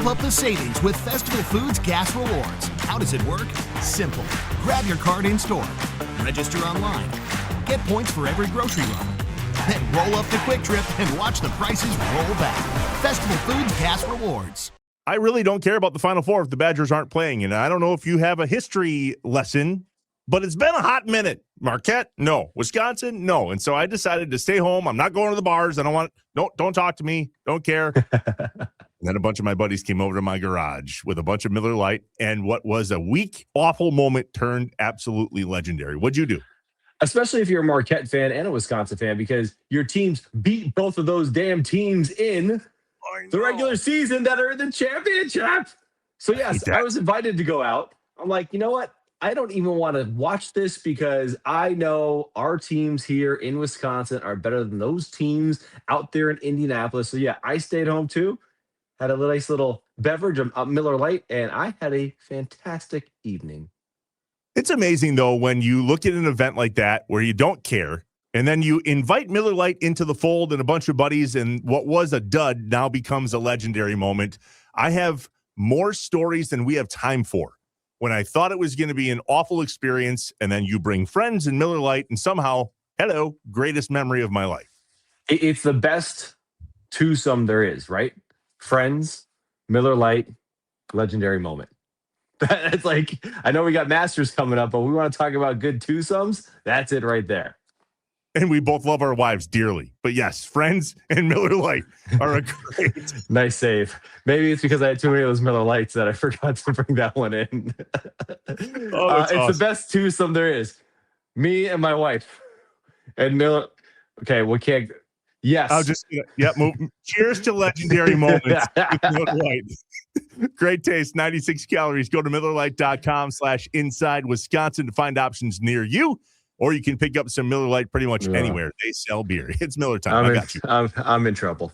Rev up the savings with Festival Foods Gas Rewards. How does it work? Simple. Grab your card in store. Register online. Get points for every grocery run. Then roll up the Quick Trip and watch the prices roll back. Festival Foods Gas Rewards. I really don't care about the Final Four if the Badgers aren't playing. And I don't know if you have a history lesson, but it's been a hot minute. Marquette, no. Wisconsin, no. And so I decided to stay home. I'm not going to the bars. I don't talk to me. Don't care. And then a bunch of my buddies came over to my garage with a bunch of Miller Lite. And what was a weak, awful moment turned absolutely legendary. What'd you do? Especially if you're a Marquette fan and a Wisconsin fan, because your teams beat both of those damn teams in the regular season that are in the championship. So, yes, I was invited to go out. I'm like, you know what? I don't even want to watch this because I know our teams here in Wisconsin are better than those teams out there in Indianapolis. So, yeah, I stayed home too. Had a nice little beverage of Miller Lite, and I had a fantastic evening. It's amazing, though, when you look at an event like that where you don't care, and then you invite Miller Lite into the fold and a bunch of buddies, and what was a dud now becomes a legendary moment. I have more stories than we have time for. When I thought it was going to be an awful experience, and then you bring friends and Miller Lite, and somehow, hello, greatest memory of my life. It's the best twosome there is, right? Friends, Miller Lite, legendary moment. It's like, I know we got Masters coming up, but we want to talk about good twosomes. That's it right there. And we both love our wives dearly. But yes, friends and Miller Lite are a great. Nice save. Maybe it's because I had too many of those Miller Lights that I forgot to bring that one in. It's awesome. The best twosome there is. Me and my wife. And Miller. Okay, we can't. Yes. I'll just, move. Cheers to legendary moments. Miller Lite. Great taste, 96 calories. Go to MillerLite.com/inside Wisconsin to find options near you, or you can pick up some Miller Lite pretty much anywhere they sell beer. It's Miller time. I got you. I'm in trouble.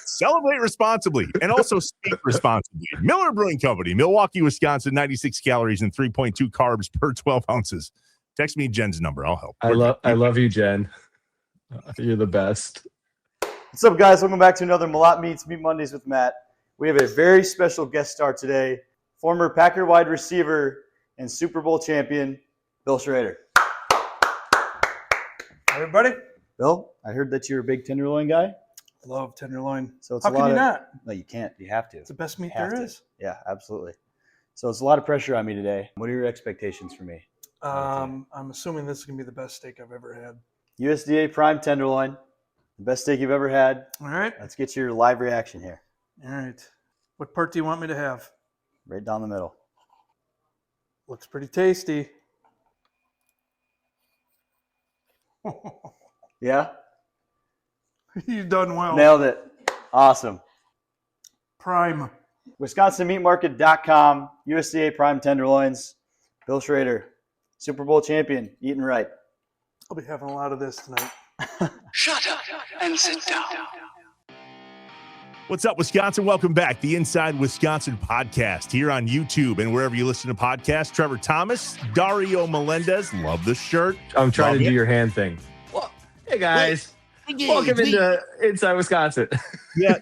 Celebrate responsibly and also speak responsibly. Miller Brewing Company, Milwaukee, Wisconsin, 96 calories and 3.2 carbs per 12 ounces. Text me Jen's number. I'll help. I love you, Jen. You're the best. What's up, guys? Welcome back to another Malott Meets Meet Mondays with Matt. We have a very special guest star today, former Packer wide receiver and Super Bowl champion, Bill Schrader. Everybody? Bill, I heard that you're a big tenderloin guy. Love tenderloin. So it's How can you not? No, you can't. You have to. It's the best meat there is. Yeah, absolutely. So it's a lot of pressure on me today. What are your expectations for me? I'm assuming this is going to be the best steak I've ever had. USDA prime tenderloin, the best steak you've ever had. All right. Let's get your live reaction here. All right. What part do you want me to have? Right down the middle. Looks pretty tasty. Yeah? You've done well. Nailed it. Awesome. Prime. WisconsinMeatMarket.com, USDA Prime Tenderloins. Bill Schrader, Super Bowl champion, eating right. I'll be having a lot of this tonight. Shut up and sit down. What's up, Wisconsin? Welcome back. The Inside Wisconsin podcast here on YouTube and wherever you listen to podcasts. Trevor Thomas, Dario Melendez. Love the shirt. I'm trying to do your hand thing. Well, hey, guys. Welcome into Inside Wisconsin. Yeah,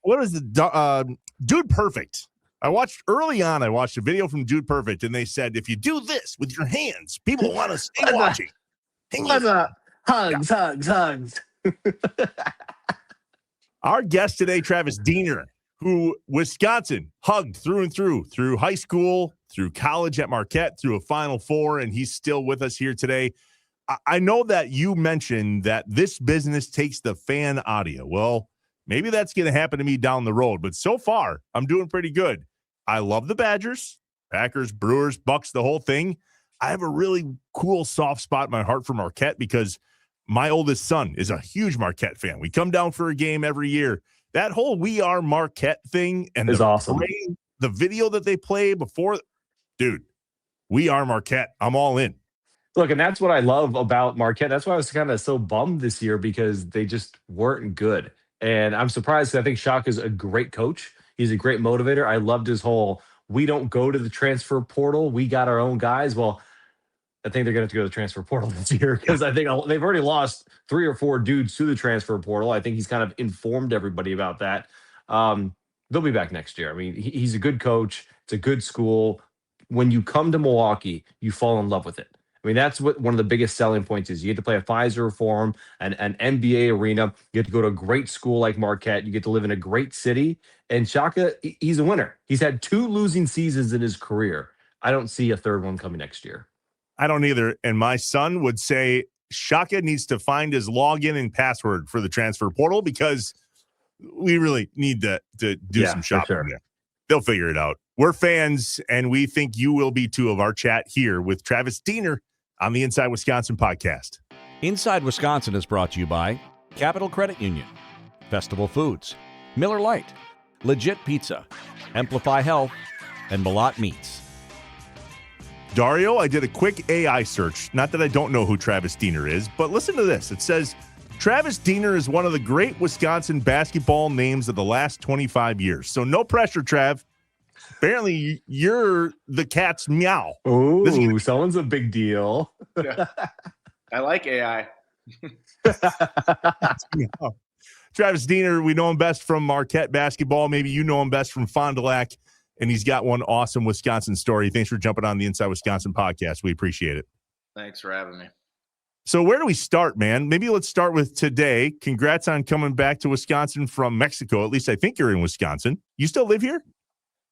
what was the Dude Perfect? I watched a video from Dude Perfect, and they said if you do this with your hands, people want to stay watching. Hugs. Our guest today, Travis Diener, who Wisconsin hugged through and through high school, through college at Marquette, through a Final Four, and he's still with us here today. I know that you mentioned that this business takes the fan audio. Well, maybe that's going to happen to me down the road, but so far, I'm doing pretty good. I love the Badgers, Packers, Brewers, Bucks, the whole thing. I have a really cool soft spot in my heart for Marquette because my oldest son is a huge Marquette fan. We come down for a game every year. That whole We Are Marquette thing and is awesome. The video that they play before, dude, We Are Marquette. I'm all in. Look, and that's what I love about Marquette. That's why I was kind of so bummed this year because they just weren't good. And I'm surprised. I think Shock is a great coach. He's a great motivator. I loved his whole, we don't go to the transfer portal. We got our own guys. Well, I think they're going to have to go to the transfer portal this year because I think they've already lost 3 or 4 dudes to the transfer portal. I think he's kind of informed everybody about that. They'll be back next year. I mean, he's a good coach. It's a good school. When you come to Milwaukee, you fall in love with it. I mean, that's what one of the biggest selling points is. You get to play a Pfizer Forum, an NBA arena. You get to go to a great school like Marquette. You get to live in a great city. And Shaka, he's a winner. He's had 2 losing seasons in his career. I don't see a third one coming next year. I don't either. And my son would say Shaka needs to find his login and password for the transfer portal because we really need to do some shopping there. They'll figure it out. We're fans, and we think you will be too, of our chat here with Travis Diener on the Inside Wisconsin podcast. Inside Wisconsin is brought to you by Capital Credit Union, Festival Foods, Miller Lite, Legit Pizza, Amplify Health, and Malat Meats. Dario, I did a quick AI search. Not that I don't know who Travis Diener is, but listen to this. It says, Travis Diener is one of the great Wisconsin basketball names of the last 25 years. So no pressure, Trav. Apparently, you're the cat's meow. Oh, someone's a big deal. Yeah. I like AI. Travis Diener, we know him best from Marquette basketball. Maybe you know him best from Fond du Lac, and he's got one awesome Wisconsin story. Thanks for jumping on the Inside Wisconsin podcast. We appreciate it. Thanks for having me. So where do we start, man? Maybe let's start with today. Congrats on coming back to Wisconsin from Mexico. At least I think you're in Wisconsin. You still live here?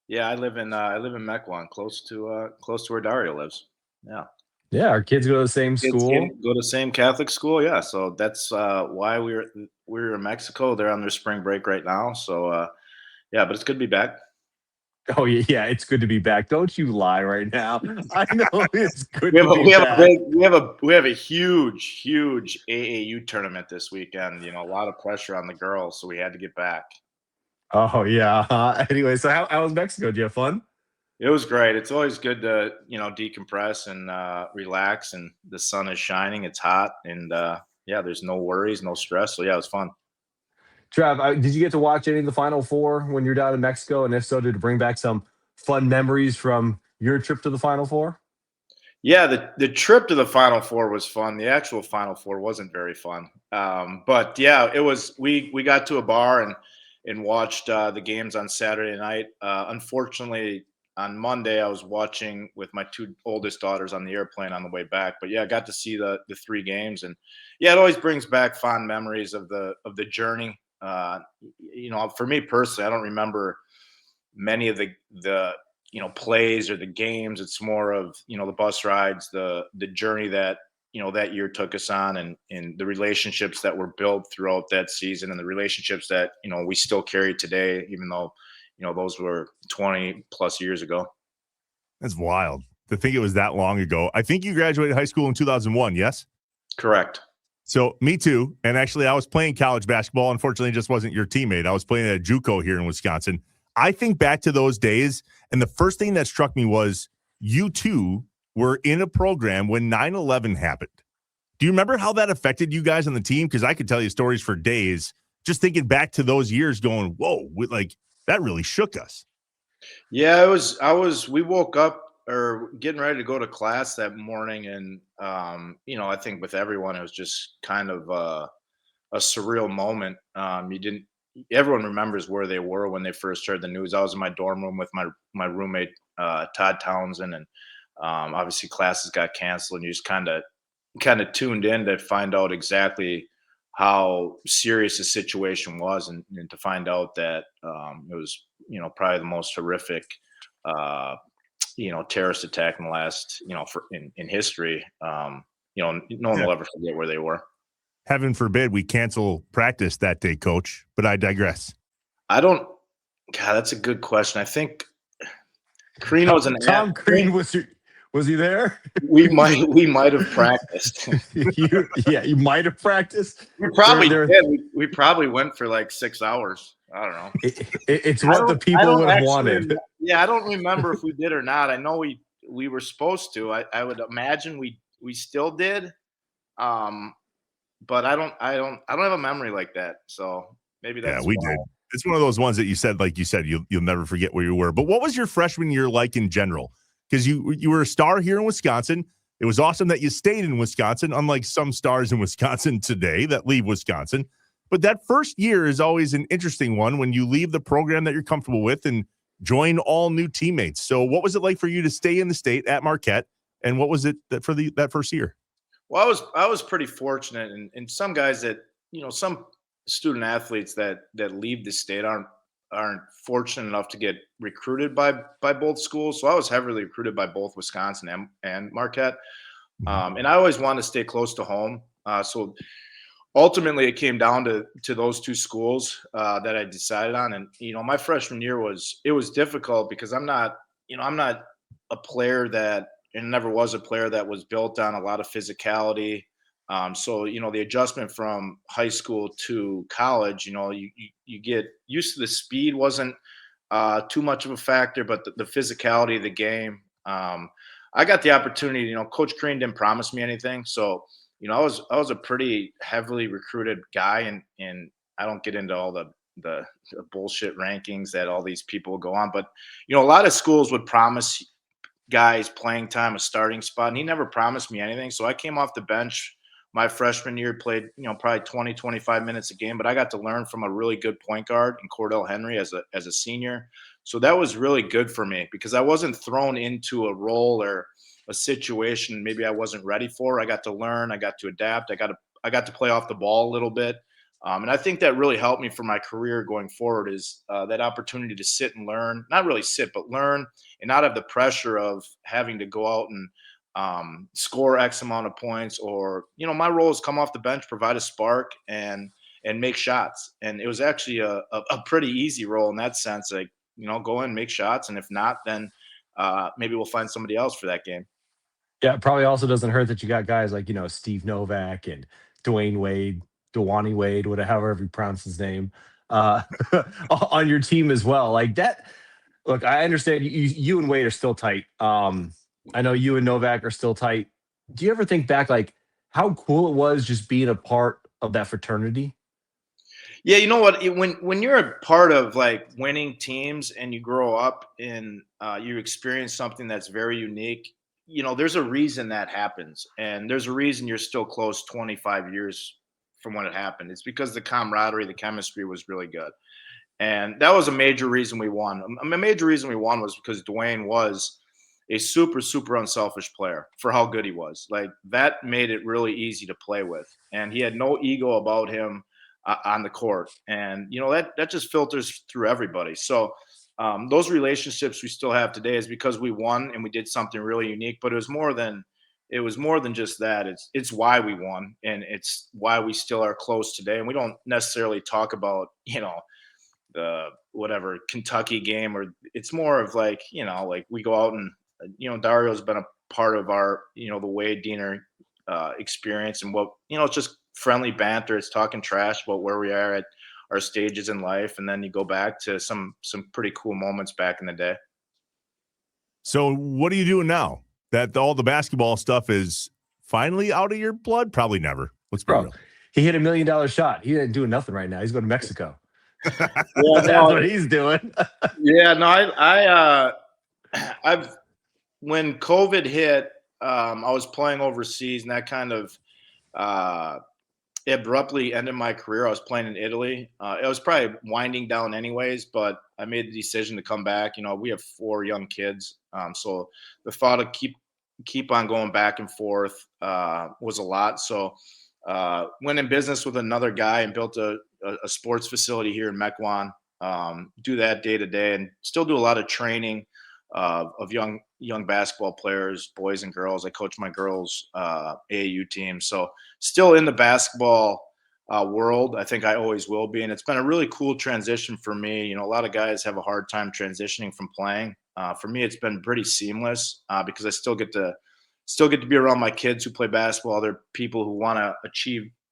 Yeah, I live in Mequon, close to where Dario lives. Yeah. Yeah, our kids go to the same school. Go to the same Catholic school. Yeah, so that's why we're in Mexico. They're on their spring break right now. So yeah, but it's good to be back. Oh yeah, it's good to be back. Don't you lie right now. I know it's good to be back. We have a huge AAU tournament this weekend. You know, a lot of pressure on the girls, so we had to get back. Oh yeah. Anyway, so how was Mexico? Did you have fun? It was great. It's always good to decompress and relax. And the sun is shining. It's hot, and yeah, there's no worries, no stress. So yeah, it was fun. Trav, did you get to watch any of the Final Four when you're down in Mexico? And if so, did it bring back some fun memories from your trip to the Final Four? Yeah, the trip to the Final Four was fun. The actual Final Four wasn't very fun. But yeah, it was. We got to a bar and watched the games on Saturday night. Unfortunately, on Monday, I was watching with my 2 oldest daughters on the airplane on the way back. But yeah, I got to see the 3 games, and yeah, it always brings back fond memories of the journey. For me personally, I don't remember many of the plays or the games. It's more of the bus rides, the journey that that year took us on, and the relationships that were built throughout that season, and the relationships that we still carry today, even though those were 20 plus years ago. That's wild to think it was that long ago. I think you graduated high school in 2001. Yes, correct. So me too. And actually, I was playing college basketball. Unfortunately, it just wasn't your teammate. I was playing at JUCO here in Wisconsin. I think back to those days, and the first thing that struck me was you two were in a program when 9/11 happened. Do you remember how that affected you guys on the team? Because I could tell you stories for days, just thinking back to those years going, whoa, that really shook us. Yeah, we woke up or getting ready to go to class that morning, and I think with everyone it was just kind of a surreal moment. Everyone remembers where they were when they first heard the news. I was in my dorm room with my roommate Todd Townsend, and obviously classes got canceled, and you just kind of tuned in to find out exactly how serious the situation was, and to find out that it was probably the most horrific terrorist attack in the last, in history. No one will ever forget where they were. Heaven forbid we cancel practice that day, Coach, but I digress. God, that's a good question. I think Carino's an Tom Crean, was he there? We might have practiced. You might have practiced. We probably did. We probably went for like 6 hours. I don't know. It's what the people would have wanted. Yeah, I don't remember if we did or not. I know we were supposed to. I would imagine we still did. But I don't have a memory like that. So maybe that's we did. It's one of those ones that you said, you'll never forget where you were. But what was your freshman year like in general? Because you were a star here in Wisconsin. It was awesome that you stayed in Wisconsin, unlike some stars in Wisconsin today that leave Wisconsin. But that first year is always an interesting one when you leave the program that you're comfortable with and join all new teammates. So what was it like for you to stay in the state at Marquette? And what was it that for that first year? Well, I was pretty fortunate, and some guys that some student athletes that leave the state aren't fortunate enough to get recruited by both schools. So I was heavily recruited by both Wisconsin and Marquette, and I always wanted to stay close to home. So ultimately, it came down to those two schools that I decided on. And my freshman year was difficult because I'm not a player that, and never was a player that was built on a lot of physicality. So the adjustment from high school to college, you get used to the speed wasn't too much of a factor, but the physicality of the game. I got the opportunity. Coach Crean didn't promise me anything, so I was a pretty heavily recruited guy, and I don't get into all the bullshit rankings that all these people go on, but a lot of schools would promise guys playing time, a starting spot, and he never promised me anything. So I came off the bench my freshman year, played probably 20, 25 minutes a game, but I got to learn from a really good point guard in Cordell Henry as a senior. So that was really good for me because I wasn't thrown into a role or a situation maybe I wasn't ready for. I got to learn, I got to adapt, I got to play off the ball a little bit. And I think that really helped me for my career going forward is that opportunity to sit and learn, not really sit, but learn and not have the pressure of having to go out and score X amount of points or, my role is come off the bench, provide a spark and make shots. And it was actually a pretty easy role in that sense. Like, go in, make shots. And if not, then maybe we'll find somebody else for that game. Yeah, it probably also doesn't hurt that you got guys like, Steve Novak and Dwayne Wade, whatever, however you pronounce his name, on your team as well. Like that. Look, I understand you and Wade are still tight. I know you and Novak are still tight. Do you ever think back, like how cool it was just being a part of that fraternity? Yeah, you know what? When you're a part of like winning teams and you grow up and you experience something that's very unique, there's a reason that happens, and there's a reason you're still close 25 years from when it happened. It's because the camaraderie, the chemistry was really good. And that was a major reason we won. A major reason we won was because Dwayne was a super, super unselfish player for how good he was. Like that made it really easy to play with. And he had no ego about him on the court. And, that just filters through everybody. So those relationships we still have today is because we won and we did something really unique, but it was more than just that. It's why we won, and it's why we still are close today. And we don't necessarily talk about, the whatever Kentucky game, or it's more of like, like we go out and, Dario's been a part of our, the Wade Diener experience and what, it's just friendly banter. It's talking trash about where we are at our stages in life. And then you go back to some pretty cool moments back in the day. So what are you doing now that all the basketball stuff is finally out of your blood? Probably never. Let's be real. He hit $1 million shot. He ain't doing nothing right now. He's going to Mexico. Yeah, that's what he's doing. Yeah, no, I've when COVID hit, I was playing overseas, and that kind of abruptly ended my career. I was playing in Italy. It was probably winding down anyways, but I made the decision to come back. We have 4 young kids, so the thought of keep on going back and forth was a lot. So went in business with another guy and built a sports facility here in Mequon. Do that day to day, and still do a lot of training of young basketball players, boys and girls. I coach my girls AAU team, so still in the basketball world. I think I always will be, and it's been a really cool transition for me. A lot of guys have a hard time transitioning from playing. For me, it's been pretty seamless because I still get to be around my kids who play basketball. Other people who want to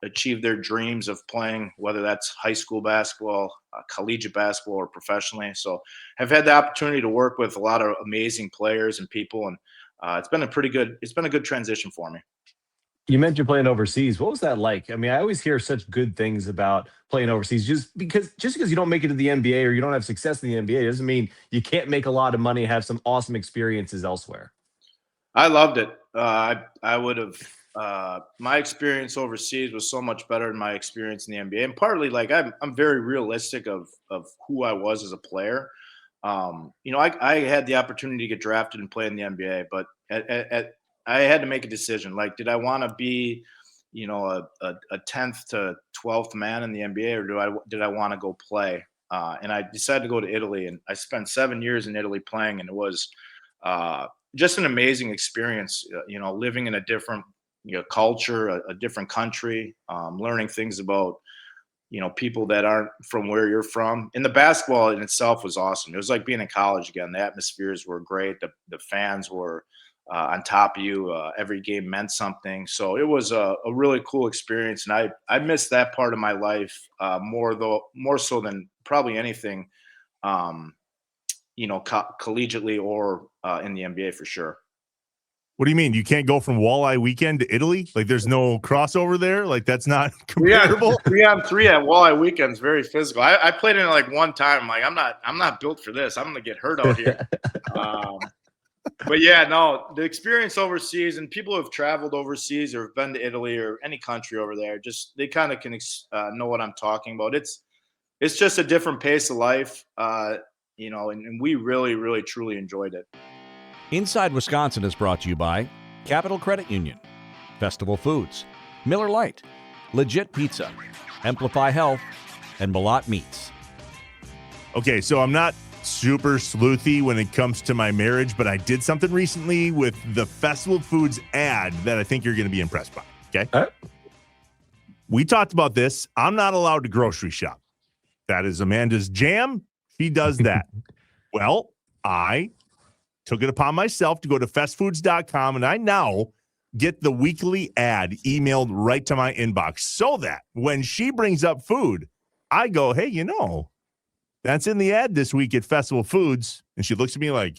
achieve their dreams of playing, whether that's high school basketball, collegiate basketball, or professionally. So I've had the opportunity to work with a lot of amazing players and people, and it's been a good transition for me. You mentioned playing overseas. What was that like? I mean, I always hear such good things about playing overseas. Just because you don't make it to the NBA or you don't have success in the NBA doesn't mean you can't make a lot of money and have some awesome experiences elsewhere. I loved it. I would have my experience overseas was so much better than my experience in the NBA, and partly like I'm very realistic of who I was as a player. I had the opportunity to get drafted and play in the NBA, but I had to make a decision. Like, did I want to be, a 10th to 12th man in the NBA, or did I want to go play? And I decided to go to Italy, and I spent 7 years in Italy playing, and it was just an amazing experience. Living in a different culture, a different country, learning things about people that aren't from where you're from. And the basketball in itself was awesome. It was like being in college again. The atmospheres were great. The fans were on top of you. Every game meant something. So it was a really cool experience. And I missed that part of my life more so than probably anything, collegiately or in the NBA for sure. What do you mean? You can't go from Walleye Weekend to Italy? Like, there's no crossover there? Like, that's not comparable? 3-on-3 at Walleye Weekends, very physical. I played in it like one time. I'm like, I'm not built for this. I'm going to get hurt out here. But yeah, no, the experience overseas, and people who have traveled overseas or have been to Italy or any country over there, just they kind of can know what I'm talking about. It's just a different pace of life, and we really, really, truly enjoyed it. Inside Wisconsin is brought to you by Capital Credit Union, Festival Foods, Miller Lite, Legit Pizza, Amplify Health, and Malat Meats. Okay, so I'm not super sleuthy when it comes to my marriage, but I did something recently with the Festival Foods ad that I think you're going to be impressed by, okay? We talked about this. I'm not allowed to grocery shop. That is Amanda's jam. She does that. Well, I took it upon myself to go to festfoods.com, and I now get the weekly ad emailed right to my inbox so that when she brings up food, I go, hey, that's in the ad this week at Festival Foods. And she looks at me like,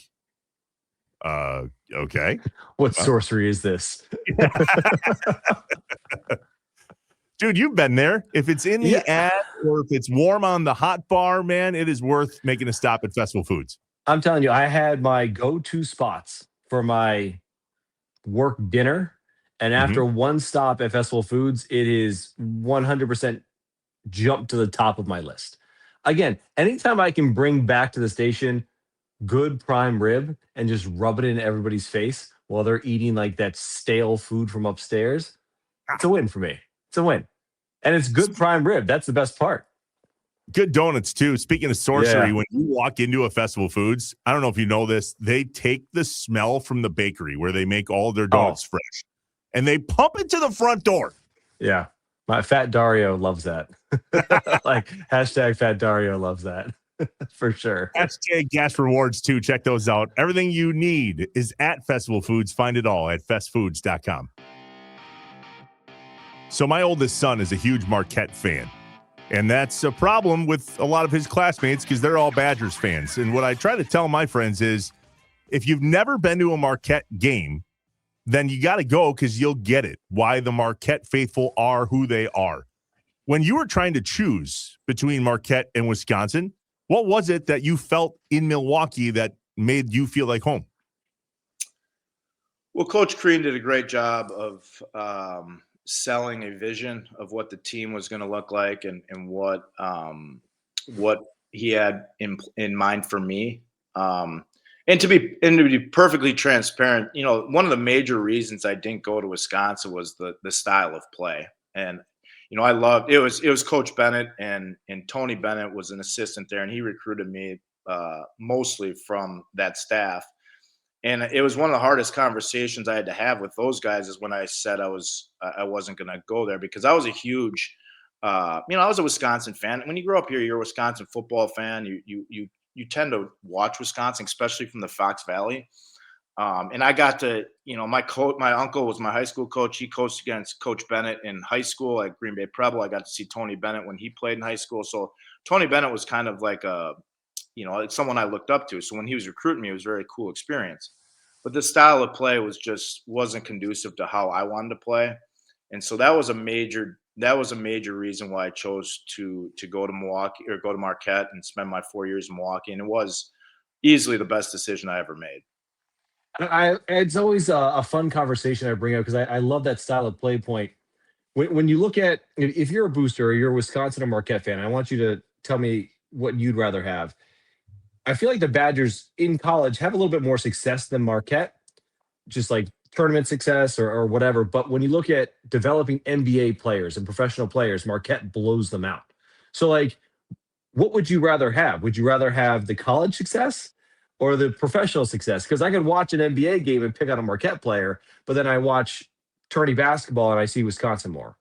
okay. What sorcery is this? Dude, you've been there. If it's in the ad or if it's warm on the hot bar, man, it is worth making a stop at Festival Foods. I'm telling you, I had my go-to spots for my work dinner. And after one stop at Festival Foods, it is 100% jumped to the top of my list. Again, anytime I can bring back to the station good prime rib and just rub it in everybody's face while they're eating like that stale food from upstairs, it's a win for me. It's a win. And it's good prime rib. That's the best part. Good donuts, too. Speaking of sorcery, when you walk into a Festival Foods, I don't know if you know this, they take the smell from the bakery where they make all their donuts fresh, and they pump it to the front door. Yeah. My Fat Dario loves that. Like, hashtag Fat Dario loves that. For sure. Hashtag Gas Rewards, too. Check those out. Everything you need is at Festival Foods. Find it all at festfoods.com. So my oldest son is a huge Marquette fan. And that's a problem with a lot of his classmates because they're all Badgers fans. And what I try to tell my friends is if you've never been to a Marquette game, then you got to go because you'll get it, why the Marquette faithful are who they are. When you were trying to choose between Marquette and Wisconsin, what was it that you felt in Milwaukee that made you feel like home? Well, Coach Crean did a great job of selling a vision of what the team was going to look like and what he had in mind for me. And to be perfectly transparent, one of the major reasons I didn't go to Wisconsin was the style of play. And I loved it was Coach Bennett and Tony Bennett was an assistant there, and he recruited me mostly from that staff. And it was one of the hardest conversations I had to have with those guys is when I said I wasn't going to go there because I was a huge, I was a Wisconsin fan. When you grow up here, you're a Wisconsin football fan. You tend to watch Wisconsin, especially from the Fox Valley. And I got to, my uncle was my high school coach. He coached against Coach Bennett in high school at Green Bay Preble. I got to see Tony Bennett when he played in high school. So Tony Bennett was kind of like it's someone I looked up to. So when he was recruiting me, it was a very cool experience. But the style of play wasn't conducive to how I wanted to play. And so that was a major reason why I chose to go to Milwaukee or go to Marquette and spend my 4 years in Milwaukee. And it was easily the best decision I ever made. It's always a fun conversation I bring up because I love that style of play point. When you look at if you're a booster or you're a Wisconsin or Marquette fan, I want you to tell me what you'd rather have. I feel like the Badgers in college have a little bit more success than Marquette, just like tournament success or whatever. But when you look at developing NBA players and professional players, Marquette blows them out. So, like, what would you rather have? Would you rather have the college success or the professional success? Because I could watch an NBA game and pick out a Marquette player, but then I watch tourney basketball and I see Wisconsin more.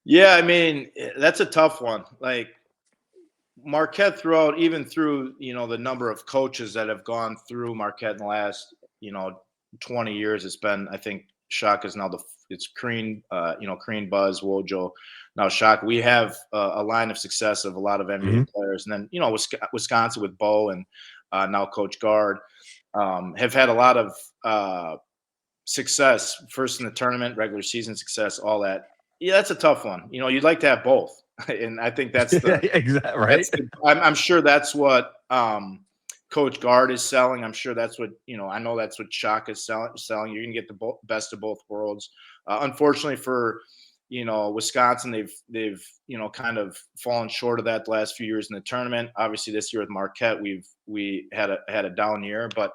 Yeah, I mean, that's a tough one. Like Marquette throughout, even through, the number of coaches that have gone through Marquette in the last, 20 years, it's been, I think Shock is now it's Crean, Crean, Buzz, Wojo, now Shock. We have a line of success of a lot of NBA players. And then, Wisconsin with Bo and now Coach Guard have had a lot of success, first in the tournament, regular season success, all that. Yeah, that's a tough one. You'd like to have both. And I think that's exactly right. I'm sure that's what Coach Guard is selling. I'm sure that's what I know that's what Shock is selling. You're gonna get the best of both worlds. Unfortunately for Wisconsin, they've kind of fallen short of that the last few years in the tournament. Obviously, this year with Marquette, we had a down year, but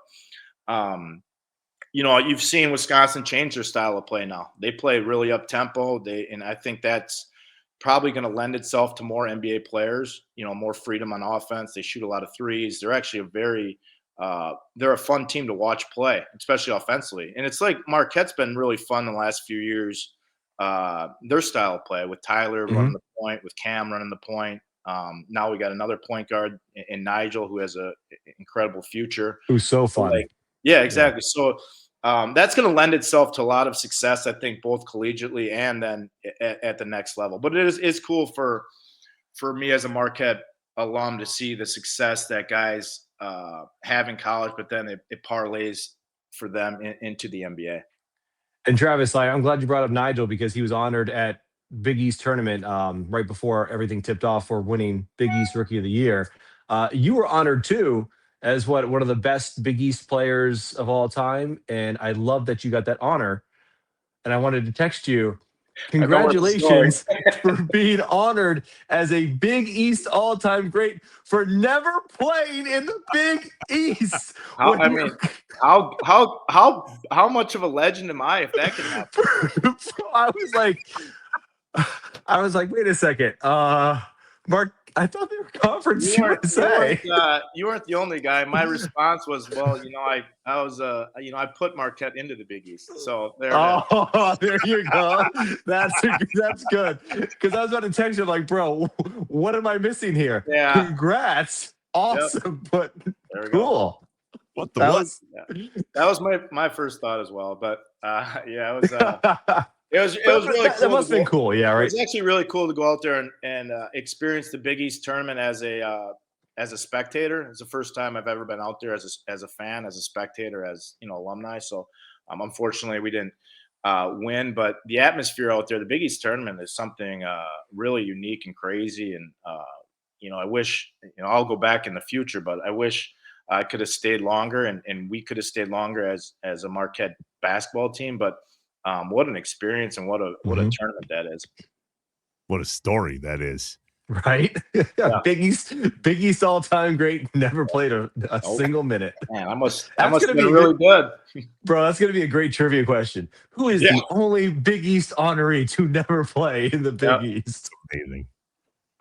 you've seen Wisconsin change their style of play now. They play really up tempo. And I think that's probably going to lend itself to more NBA players, more freedom on offense. They shoot a lot of threes. They're actually they're a fun team to watch play, especially offensively. And it's like Marquette's been really fun the last few years. Their style of play with Tyler running the point, with Cam running the point. Now we got another point guard in Nigel who has an incredible future. Who's so fun. Yeah, exactly. So that's going to lend itself to a lot of success, I think, both collegiately and then at the next level. But it's cool for me as a Marquette alum to see the success that guys have in college, but then it parlays for them into the NBA. And Travis, I'm glad you brought up Nigel because he was honored at Big East tournament right before everything tipped off for winning Big East Rookie of the Year. You were honored too as one of the best Big East players of all time, and I love that you got that honor. And I wanted to text you, congratulations for being honored as a Big East all-time great for never playing in the Big East. How much of a legend am I if that can happen? I was like, wait a second, Mark. I thought they were Conference USA. You weren't the only guy. My response was, well, I put Marquette into the Big East. So there. There you go. That's good. Because I was about to text you like, bro, what am I missing here? Yeah. Congrats. Awesome, but cool. What that was my first thought as well. But it was. It was really cool. That must have been cool, yeah, right? It was actually really cool to go out there and experience the Big East tournament as a spectator. It's the first time I've ever been out there as a fan, as a spectator, as alumni. So unfortunately we didn't win, but the atmosphere out there, the Big East tournament, is something really unique and crazy. And I wish I'll go back in the future, but I wish I could have stayed longer and we could have stayed longer as a Marquette basketball team, but. What an experience and what a tournament that is. What a story that is. Right? Yeah. Big East all-time great, never played a single minute. Man, I must have been really good. Bro, that's going to be a great trivia question. Who is the only Big East honoree to never play in the Big East? Amazing.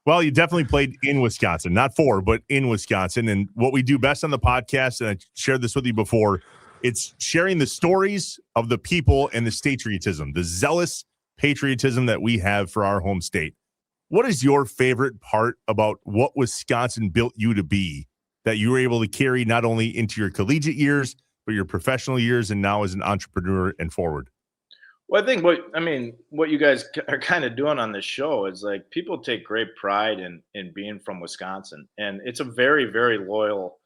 Well, you definitely played in Wisconsin, not for, but in Wisconsin. And what we do best on the podcast, and I shared this with you before, it's sharing the stories of the people and the patriotism, the zealous patriotism that we have for our home state. What is your favorite part about what Wisconsin built you to be that you were able to carry not only into your collegiate years, but your professional years and now as an entrepreneur and forward? Well, I think what you guys are kind of doing on this show is like people take great pride in being from Wisconsin. And it's a very, very loyal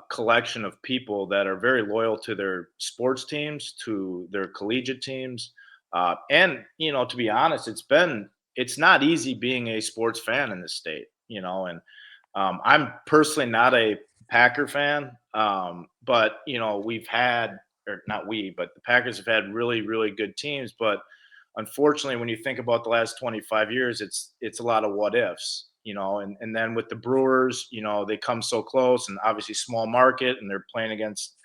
collection of people that are very loyal to their sports teams, to their collegiate teams. And, to be honest, it's not easy being a sports fan in this state, and I'm personally not a Packer fan. But we've had, or not we, but the Packers have had really, really good teams. But unfortunately, when you think about the last 25 years, it's a lot of what ifs, and then with the Brewers, they come so close, and obviously small market, and they're playing against,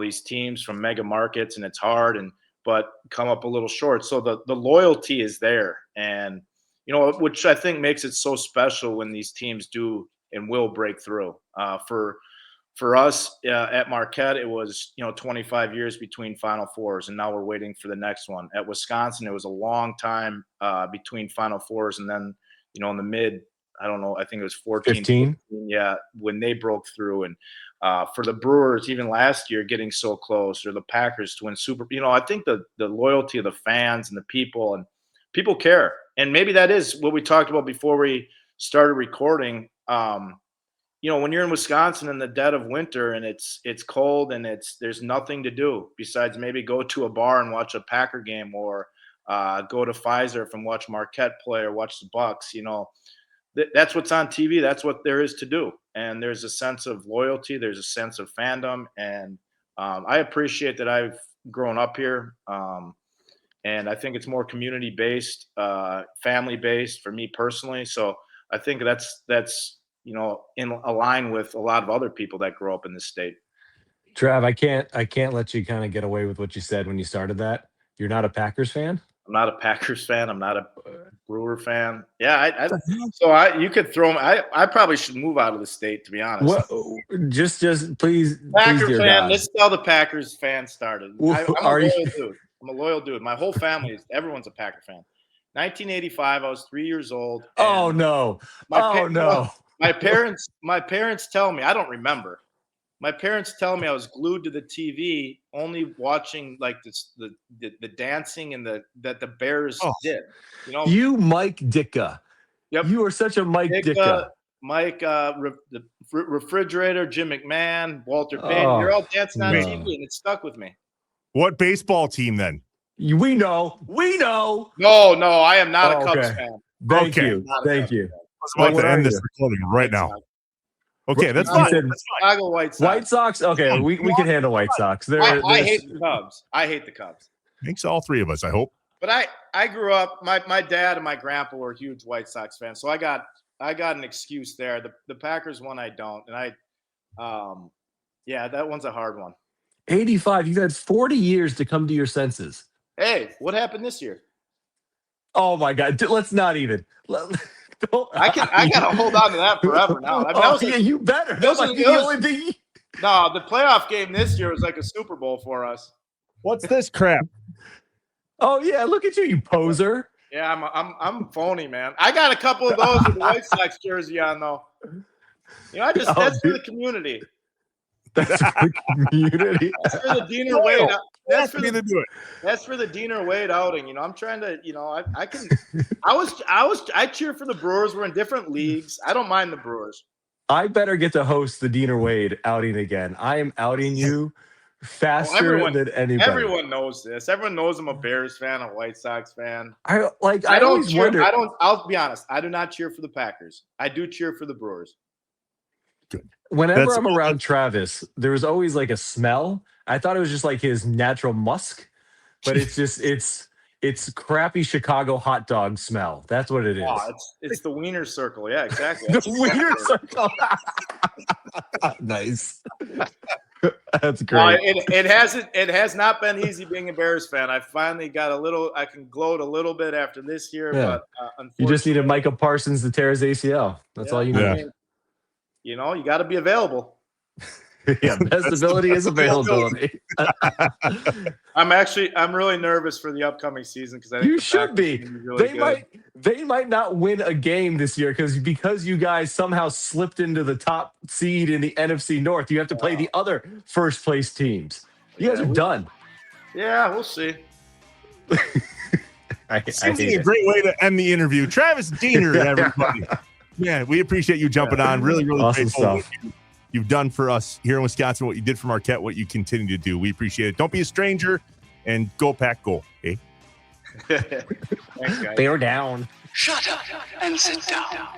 these teams from mega markets, and it's hard, but come up a little short. So the loyalty is there, and which I think makes it so special when these teams do and will break through. For us at Marquette, it was 25 years between Final Fours, and now we're waiting for the next one. At Wisconsin, it was a long time between Final Fours, and then in the mid, I don't know, I think it was 14, 15, yeah, when they broke through. And for the Brewers, even last year, getting so close, or the Packers to win Super. I think the loyalty of the fans and the people, and people care, and maybe that is what we talked about before we started recording. When you're in Wisconsin in the dead of winter and it's cold and there's nothing to do besides maybe go to a bar and watch a Packer game, or go to Pfizer and watch Marquette play, or watch the Bucks. That's what's on TV. That's what there is to do. And there's a sense of loyalty. There's a sense of fandom. And I appreciate that I've grown up here. And I think it's more community-based, family-based for me personally. So I think that's in line with a lot of other people that grow up in this state. Trav, I can't let you kind of get away with what you said when you started that. You're not a Packers fan? I'm not a Packers fan. I'm not a Brewer fan. Yeah, you could throw me. I probably should move out of the state, to be honest. Well, just please, Packer dear fan. God. This is how the Packers fan started. I'm a loyal dude. My whole family everyone's a Packer fan. 1985. I was 3 years old. Oh no! No! My parents tell me, I don't remember. My parents tell me I was glued to the TV, only watching like the dancing and that the Bears did. You Mike Ditka. Yep. You are such a Mike Ditka. Mike, the refrigerator, Jim McMahon, Walter Payton. You're all dancing on TV, and it stuck with me. What baseball team then? We know. No, I am not a Cubs fan. Thank you. I'm about to end this recording right now. Okay, that's fine. Chicago White Sox. White Sox? Okay, we can handle White Sox. I hate the Cubs. Makes all three of us, I hope. But I grew up, my dad and my grandpa were huge White Sox fans, so I got an excuse there. The Packers one I don't, and that one's a hard one. 85. You've had 40 years to come to your senses. Hey, what happened this year? Oh my God! Let's not even. I gotta hold on to that forever now. I mean, you better. That's like the only thing. No, the playoff game this year was like a Super Bowl for us. What's this crap? Oh yeah, look at you poser. Yeah, I'm phony, man. I got a couple of those with the White Sox jersey on though. That's for the community. That's for the community. That's for the Diener Wade. That's for the Diener Wade outing. I'm trying to. I cheer for the Brewers. We're in different leagues. I don't mind the Brewers. I better get to host the Diener Wade outing again. I am outing you faster than anybody. Everyone knows this. Everyone knows I'm a Bears fan, a White Sox fan. I don't cheer. I'll be honest. I do not cheer for the Packers. I do cheer for the Brewers. Good. Whenever I'm around Travis, there was always like a smell. I thought it was just like his natural musk, but it's just it's crappy Chicago hot dog smell. That's what it is. Oh, it's the Wiener Circle. Yeah, exactly. The Wiener Circle. Nice. That's great. It has not been easy being a Bears fan. I finally got I can gloat a little bit after this year, but unfortunately, you just needed Micah Parsons to tear his ACL. That's all you need. I mean, you got to be available. Yeah, best ability is availability. I'm really nervous for the upcoming season because I think you should be. Really they might not win a game this year because you guys somehow slipped into the top seed in the NFC North. You have to play the other first place teams. You guys are done. Yeah, we'll see. Seems like a great way to end the interview. Travis Diener, everybody. Yeah, we appreciate you jumping on. Really, really awesome stuff. You've done for us here in Wisconsin, what you did for Marquette, what you continue to do. We appreciate it. Don't be a stranger, and go Pack, go. Okay? Thanks, guys. Bear down. Shut up and sit down.